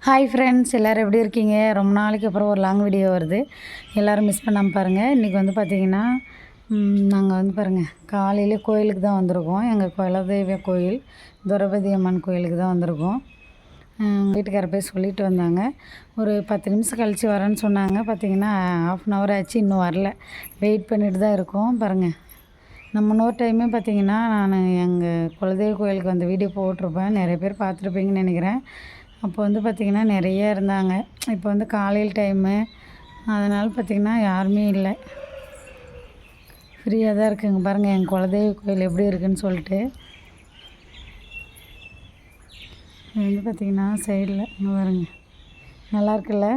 Hi friends, எல்லோரும் எப்படி இருக்கீங்க? ரொம்ப நாளைக்கு அப்புறம் ஒரு லாங் வீடியோ வருது. எல்லோரும் மிஸ் பண்ணாமல் பாருங்கள். இன்றைக்கி வந்து பார்த்திங்கன்னா நாங்கள் வந்து பாருங்கள் காலையிலே கோயிலுக்கு தான் வந்திருக்கோம். எங்கள் குலதெய்வ கோயில் துரபதி அம்மன் கோயிலுக்கு தான் வந்திருக்கோம். வீட்டுக்கார போய் சொல்லிட்டு வந்தாங்க. ஒரு 10 நிமிஷம் கழித்து வரேன்னு சொன்னாங்க. பார்த்திங்கன்னா ½ அன் ஹவர் ஆச்சு, இன்னும் வரல. வெயிட் பண்ணிட்டு தான் இருக்கோம். பாருங்கள், நம்ம இன்னொரு டைமே பார்த்திங்கன்னா நான் எங்கள் குலதெய்வ கோயிலுக்கு வந்த வீடியோ போட்டிருப்பேன். நிறைய பேர் பார்த்துருப்பீங்கன்னு நினைக்கிறேன். அப்போ வந்து பார்த்திங்கன்னா நிறைய இருந்தாங்க. இப்போ வந்து காலையில் டைமு, அதனால் பார்த்திங்கன்னா யாருமே இல்லை, ஃப்ரீயாக தான் இருக்குங்க. பாருங்கள் எங்கள் குலதெய்வ கோயில் எப்படி இருக்குதுன்னு சொல்லிட்டு. இது வந்து பார்த்திங்கன்னா சைடில் இங்கே பாருங்க, நல்லா இருக்குல்ல?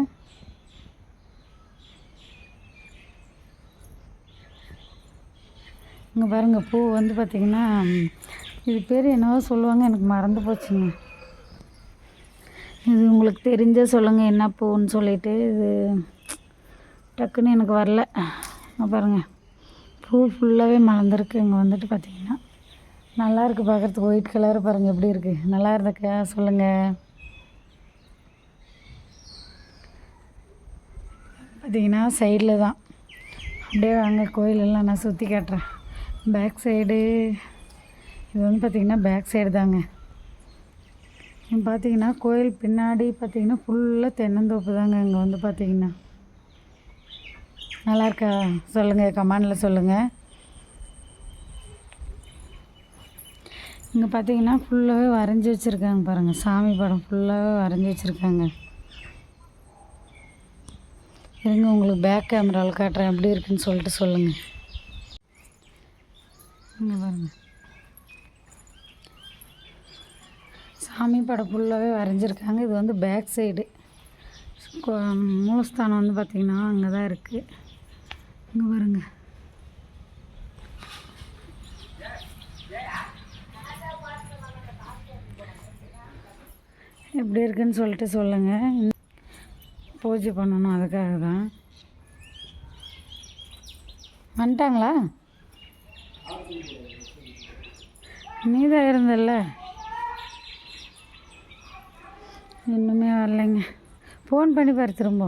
இங்கே பாருங்கள், பூ வந்து பார்த்திங்கன்னா இது பேர் என்னவோ சொல்லுவாங்க, எனக்கு மறந்து போச்சுங்க. இது உங்களுக்கு தெரிஞ்ச சொல்லுங்கள் என்ன பூன்னு சொல்லிவிட்டு. இது டக்குன்னு எனக்கு வரல. பாருங்கள், பூ ஃபுல்லாகவே மலர்ந்துருக்கு. இங்கே வந்துட்டு பார்த்திங்கன்னா நல்லாயிருக்கு பார்க்குறதுக்கு. ஒயிட் கலர் பாருங்கள் எப்படி இருக்குது, நல்லா இருந்தக்கா சொல்லுங்கள். பார்த்திங்கன்னா சைடில் தான். அப்படியே வாங்க கோயிலெல்லாம் நான் சுற்றி காட்டுறேன். பேக் சைடு இது வந்து பார்த்திங்கன்னா பேக் சைடு தாங்க. பார்த்திங்கன்னா கோயில் பின்னாடி பார்த்திங்கன்னா ஃபுல்லாக தென்னந்தோப்பு தாங்க. இங்கே வந்து பார்த்திங்கன்னா நல்லா இருக்கா சொல்லுங்கள், கமெண்டில் சொல்லுங்கள். இங்கே பார்த்திங்கன்னா ஃபுல்லாகவே வரைஞ்சி வச்சுருக்காங்க பாருங்கள். சாமி படம் ஃபுல்லாகவே வரைஞ்சி வச்சுருக்காங்க. இருங்க உங்களுக்கு பேக் கேமராவில் காட்டுறேன் எப்படி இருக்குன்னு சொல்லிட்டு சொல்லுங்கள். இங்கே பாருங்கள், சாமி படம் ஃபுல்லாகவே வரைஞ்சிருக்காங்க. இது வந்து பேக் சைடு. மூலஸ்தானம் வந்து பார்த்திங்கன்னா அங்கே தான் இருக்குது. இங்கே பாருங்கள், எப்படி இருக்குன்னு சொல்லிட்டு சொல்லுங்கள். பூஜை பண்ணணும், அதுக்காக தான். வந்துட்டாங்களா? நீ தான் இருந்தல்ல, இன்னுமே வரலைங்க. ஃபோன் பண்ணி பாரு திரும்ப.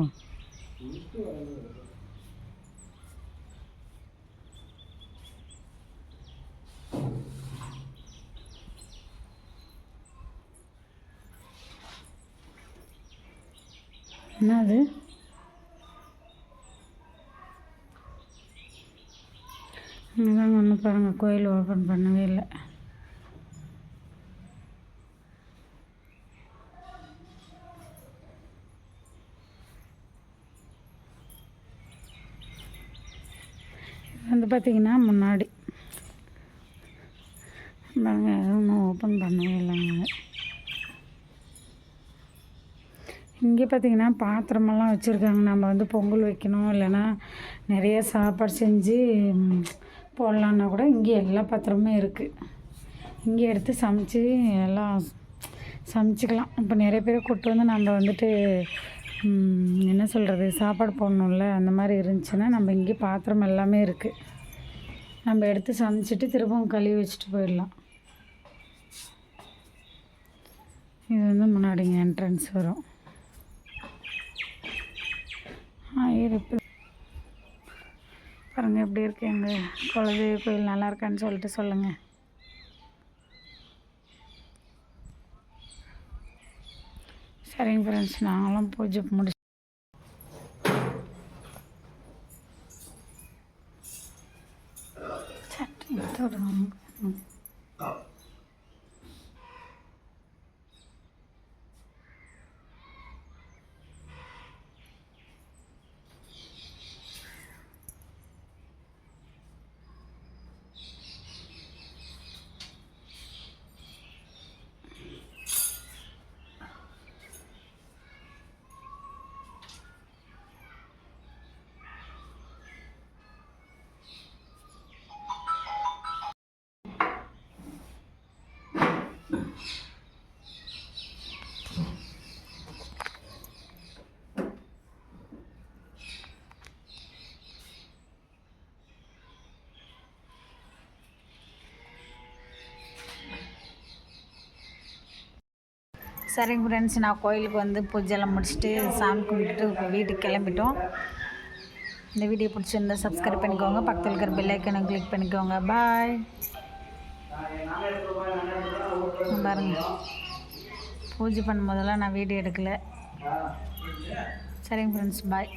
என்னது? இங்கேதாங்க ஒன்று பாருங்கள், கோயில் ஓப்பன் பண்ணவே இல்லை. வந்து பார்த்திங்கன்னா முன்னாடி பாருங்க, இன்னும் ஓப்பன் பண்ணவே இல்லைங்க. இங்கே பார்த்திங்கன்னா பாத்திரமெல்லாம் வச்சுருக்காங்க. நம்ம வந்து பொங்கல் வைக்கணும், இல்லைன்னா நிறைய சாப்பாடு செஞ்சு போடலான்னா கூட இங்கே எல்லா பாத்திரமுமே இருக்குது. இங்கே எடுத்து சமைச்சி எல்லாம் சமைச்சிக்கலாம். இப்போ நிறைய பேர் கூப்பிட்டு வந்து நம்ம வந்துட்டு என்ன சொல்கிறது, சாப்பாடு போடணும்ல, அந்த மாதிரி இருந்துச்சுன்னா நம்ம இங்கே பாத்திரம் எல்லாமே இருக்குது. நம்ம எடுத்து சமைச்சிட்டு திரும்பவும் கழுவி வச்சுட்டு போயிடலாம். இது வந்து முன்னாடிங்க என்ட்ரன்ஸ் வரும். இருப்பு பாருங்கள் எப்படி இருக்குது எங்கள் குலதெய்வ கோயில். நல்லா இருக்கான்னு சொல்லிட்டு சொல்லுங்கள். சரிங்க ஃப்ரெண்ட்ஸ், நாங்களும் பூஜை முடிச்சு சரிங்க ஃப்ரெண்ட்ஸ், நான் கோயிலுக்கு வந்து பூஜைலாம் முடிச்சுட்டு சாமி கும்பிட்டுட்டு இப்போ வீட்டுக்கு கிளம்பிட்டோம். இந்த வீடியோ பிடிச்சிருந்தா சப்ஸ்கிரைப் பண்ணிக்கோங்க, பக்கத்தில் இருக்கிற பெல் ஐக்கனை கிளிக் பண்ணிக்கோங்க. பாய். பாருங்க, பூஜை பண்ணும்போதெல்லாம் நான் வீடியோ எடுக்கலை. சரிங்க ஃப்ரெண்ட்ஸ், பாய்.